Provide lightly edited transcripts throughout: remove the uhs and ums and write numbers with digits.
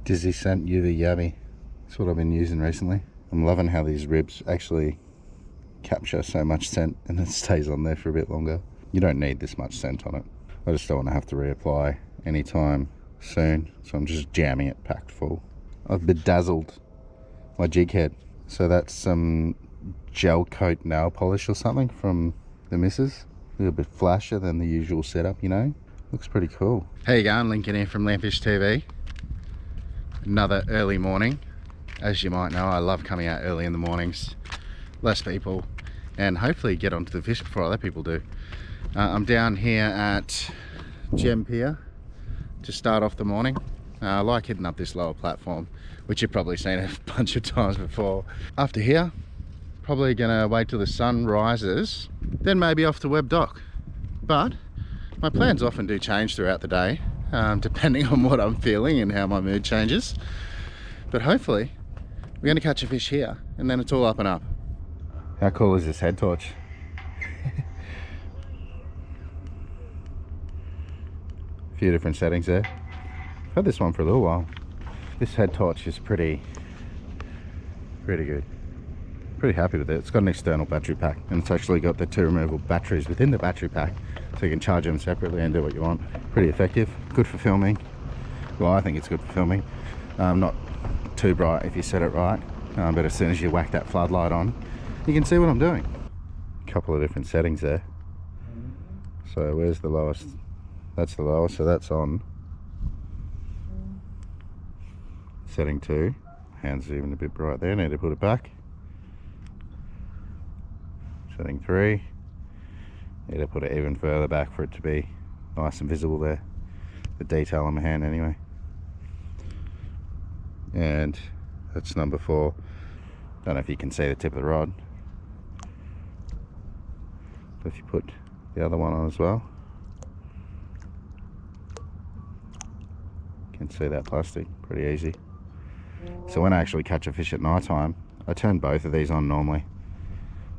Dizzy scent UV Yabby. That's what I've been using recently. I'm loving how these ribs actually capture so much scent and it stays on there for a bit longer. You don't need this much scent on it. I just don't want to have to reapply anytime soon, so I'm just jamming it packed full. I've bedazzled my jig head, so that's some gel coat nail polish or something from the missus. A little bit flashier than the usual setup, you know. Looks pretty cool. How you going? Lincoln here from Landfish TV. Another early morning. As you might know, I love coming out early in the mornings. Less people, and hopefully get onto the fish before other people do. I'm down here at Gempier to start off the morning. I like hitting up this lower platform, which you've probably seen a bunch of times before. After here, probably gonna wait till the sun rises, then maybe off to Webb Dock. But my plans often do change throughout the day, depending on what I'm feeling and how my mood changes. But hopefully, we're gonna catch a fish here, and then it's all up and up. How cool is this head torch? A few different settings there. I've had this one for a little while. This head torch is pretty good. Pretty happy with it. It's got an external battery pack, and it's actually got the 2 removable batteries within the battery pack, so you can charge them separately and do what you want. Pretty effective, good for filming. Well, I think it's good for filming. Not too bright if you set it right, but as soon as you whack that floodlight on, you can see what I'm doing. A couple of different settings there. So where's the lowest? That's the lowest, so that's on. Setting 2. Hands are even a bit bright there, need to put it back. Setting 3. Need to put it even further back for it to be nice and visible there. The detail on my hand anyway. And that's number 4. Don't know if you can see the tip of the rod. So if you put the other one on as well, you can see that plastic pretty easy. So when I actually catch a fish at night time, I turn both of these on normally,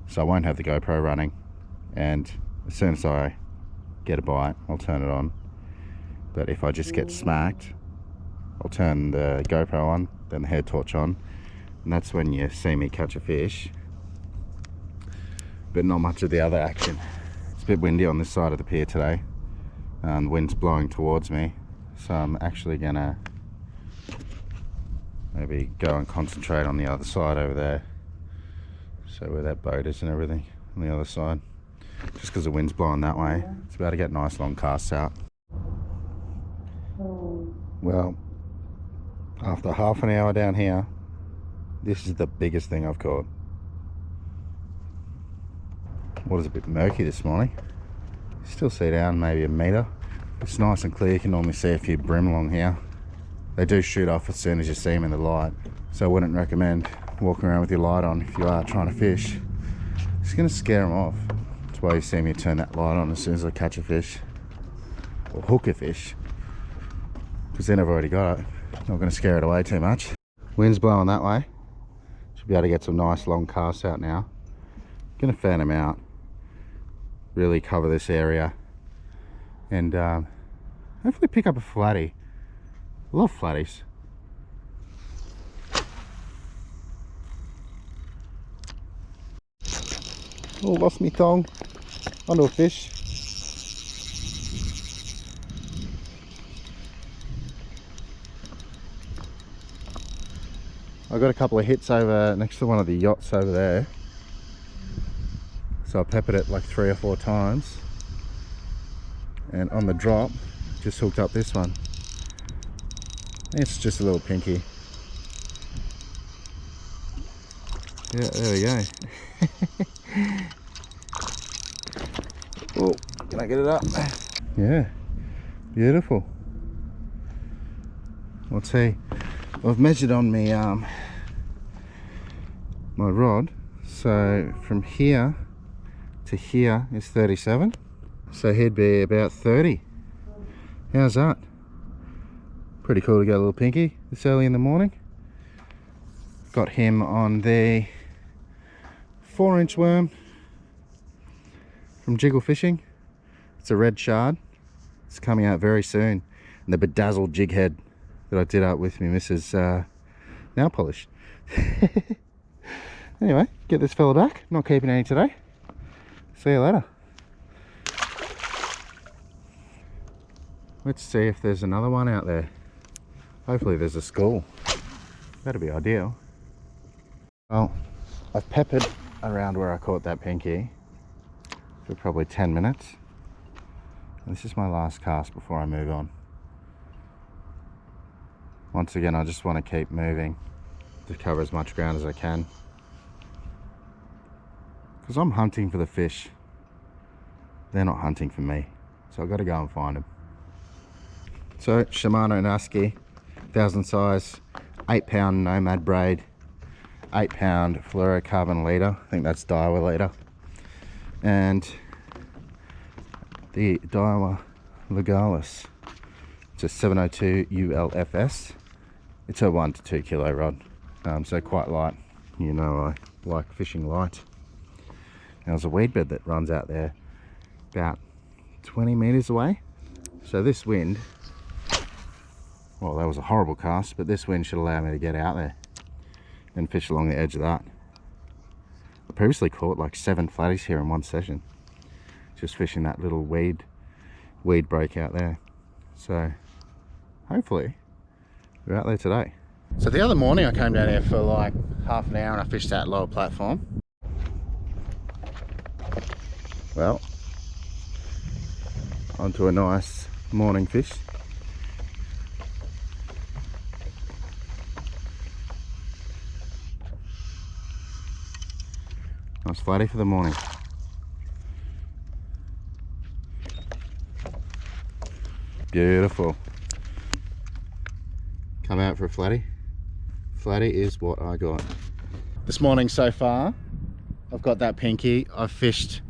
so I won't have the GoPro running, and as soon as I get a bite, I'll turn it on. But if I just get smacked, I'll turn the GoPro on, then the head torch on, and that's when you see me catch a fish, but not much of the other action. It's a bit windy on this side of the pier today, and the wind's blowing towards me, so I'm actually gonna maybe go and concentrate on the other side over there, so where that boat is and everything on the other side, just because the wind's blowing that way. It's about to get nice long casts out. Well, after half an hour down here, this is the biggest thing I've caught. Water's a bit murky this morning. Still see down maybe a metre. It's nice and clear. You can normally see a few bream along here. They do shoot off as soon as you see them in the light, so I wouldn't recommend walking around with your light on if you are trying to fish. It's going to scare them off. That's why you see me turn that light on as soon as I catch a fish or hook a fish, because then I've already got it. Not going to scare it away too much. Wind's blowing that way. Should be able to get some nice long casts out now. Going to fan them out, really cover this area, and hopefully pick up a flatty. I love flatties. Oh, lost me thong onto a fish. I got a couple of hits over next to one of the yachts over there, so I peppered it like 3 or 4 times, and on the drop just hooked up this one. It's just a little pinky. Yeah, there we go. Oh, can I get it up? Yeah, beautiful. Let's see. I've measured on me my rod, so from here to here is 37, so he'd be about 30. How's that? Pretty cool to get a little pinky this early in the morning. Got him on the 4-inch worm from Jiggle Fishing. It's a red shard. It's coming out very soon. And the bedazzled jig head. that I did up with me Mrs. Nail polish. Anyway, get this fella back. Not keeping any today. See you later. Let's see if there's another one out there. Hopefully there's a school. That'd be ideal. Well, I've peppered around where I caught that pinky for probably 10 minutes. And this is my last cast before I move on. Once again, I just want to keep moving to cover as much ground as I can. Because I'm hunting for the fish. They're not hunting for me. So I've got to go and find them. So, Shimano Naski, 1000 size, 8-pound Nomad braid, 8-pound fluorocarbon leader. I think that's Daiwa leader. And the Daiwa Legalis. It's a 702 ULFS. It's a 1 to 2 kilo rod, so quite light. You know I like fishing light. Now, there's a weed bed that runs out there about 20 meters away. So this wind, well, that was a horrible cast, but this wind should allow me to get out there and fish along the edge of that. I previously caught like 7 flatties here in one session, just fishing that little weed break out there. So hopefully we're out there today. So the other morning I came down here for like half an hour and I fished that lower platform. Well, onto a nice morning fish. Nice flatty for the morning. Beautiful. Come out for a flatty. Flatty is what I got. This morning so far, I've got that pinky. I've fished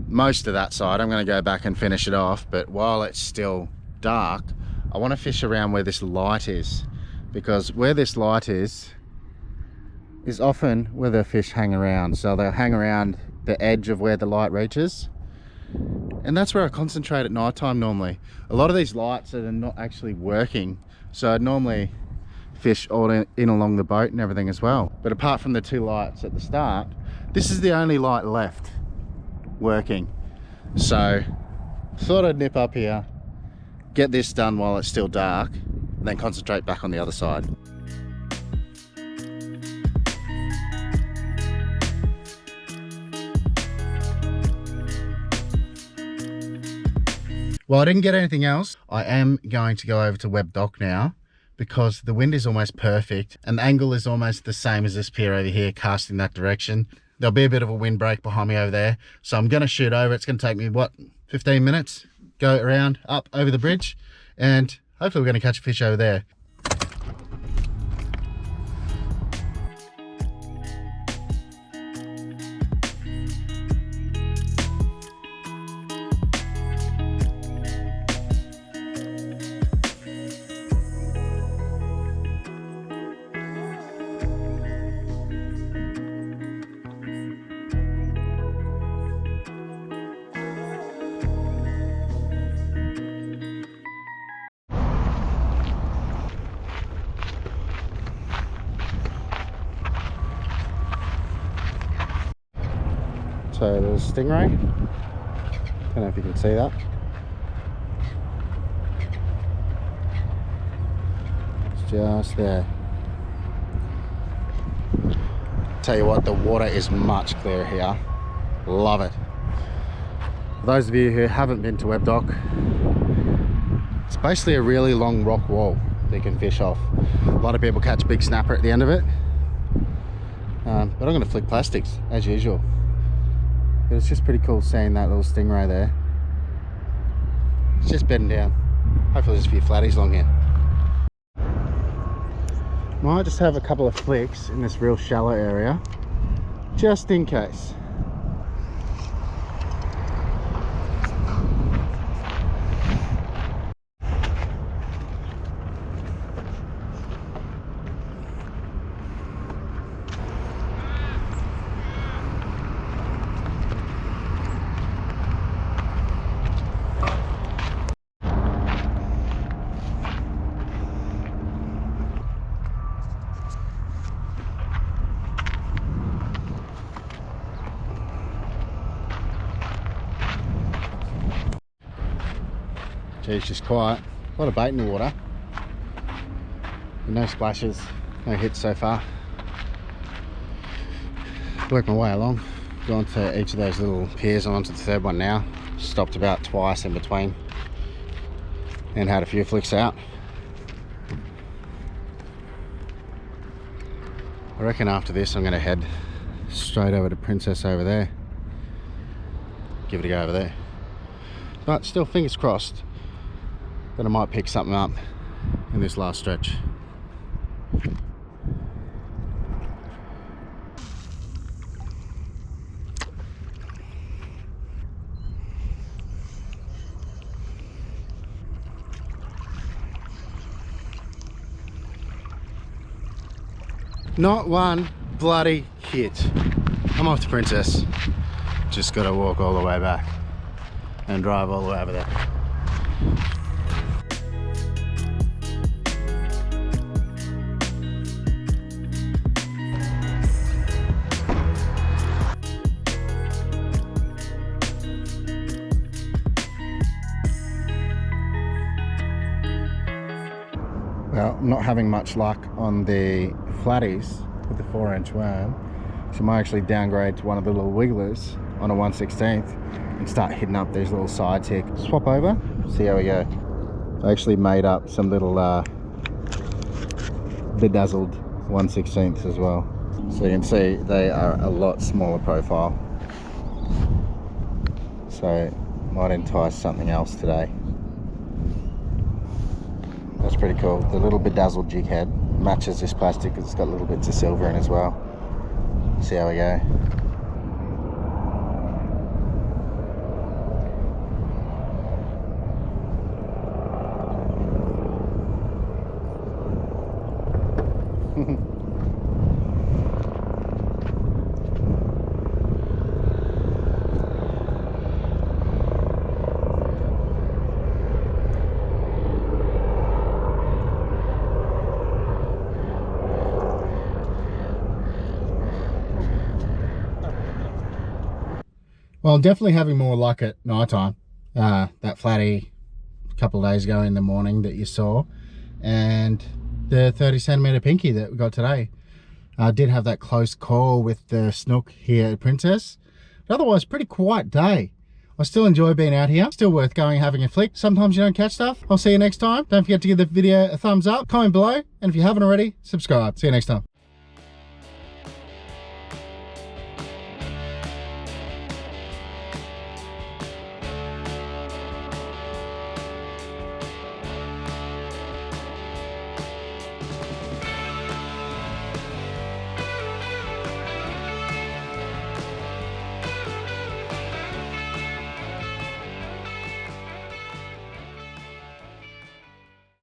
most of that side. I'm going to go back and finish it off, but while it's still dark, I want to fish around where this light is, because where this light is often where the fish hang around. So they'll hang around the edge of where the light reaches, and that's where I concentrate at night time normally. A lot of these lights are not actually working, so I'd normally fish all in along the boat and everything as well. But apart from the 2 lights at the start, this is the only light left working. So thought I'd nip up here, get this done while it's still dark, and then concentrate back on the other side. Well, I didn't get anything else. I am going to go over to Webb Dock now, because the wind is almost perfect and the angle is almost the same as this pier over here, casting that direction. There'll be a bit of a wind break behind me over there, so I'm going to shoot over. It's going to take me, what, 15 minutes? Go around, up over the bridge, and hopefully we're going to catch a fish over there. So there's a stingray. Don't know if you can see that. It's just there. Tell you what, the water is much clearer here. Love it. For those of you who haven't been to Webb Dock, it's basically a really long rock wall that you can fish off. A lot of people catch big snapper at the end of it, but I'm going to flick plastics as usual. But it's just pretty cool seeing that little stingray there. It's just bedding down. Hopefully there's a few flatties along here. Might just have a couple of flicks in this real shallow area, just in case. Sea's just quiet. A lot of bait in the water. No splashes, no hits so far. Worked my way along. Gone to each of those little piers. I'm onto the third one now. Stopped about twice in between and had a few flicks out. I reckon after this I'm going to head straight over to Princess over there. Give it a go over there. But still, fingers crossed that I might pick something up in this last stretch. Not one bloody hit. I'm off to Princess. Just gotta walk all the way back and drive all the way over there. Well, I'm not having much luck on the flatties with the 4-inch worm, so I might actually downgrade to one of the little wigglers on a 1/16 and start hitting up these little sides here. Swap over, see how we go. I actually made up some little bedazzled 1/16 as well, so you can see they are a lot smaller profile, so might entice something else today. That's pretty cool. The little bedazzled jig head matches this plastic because it's got little bits of silver in as well. See how we go. Well, I'm definitely having more luck at night time. That flatty a couple of days ago in the morning that you saw, and the 30 centimeter pinky that we got today. I did have that close call with the snook here at Princess. But otherwise, pretty quiet day. I still enjoy being out here. Still worth going and having a flick. Sometimes you don't catch stuff. I'll see you next time. Don't forget to give the video a thumbs up, comment below, and if you haven't already, subscribe. See you next time.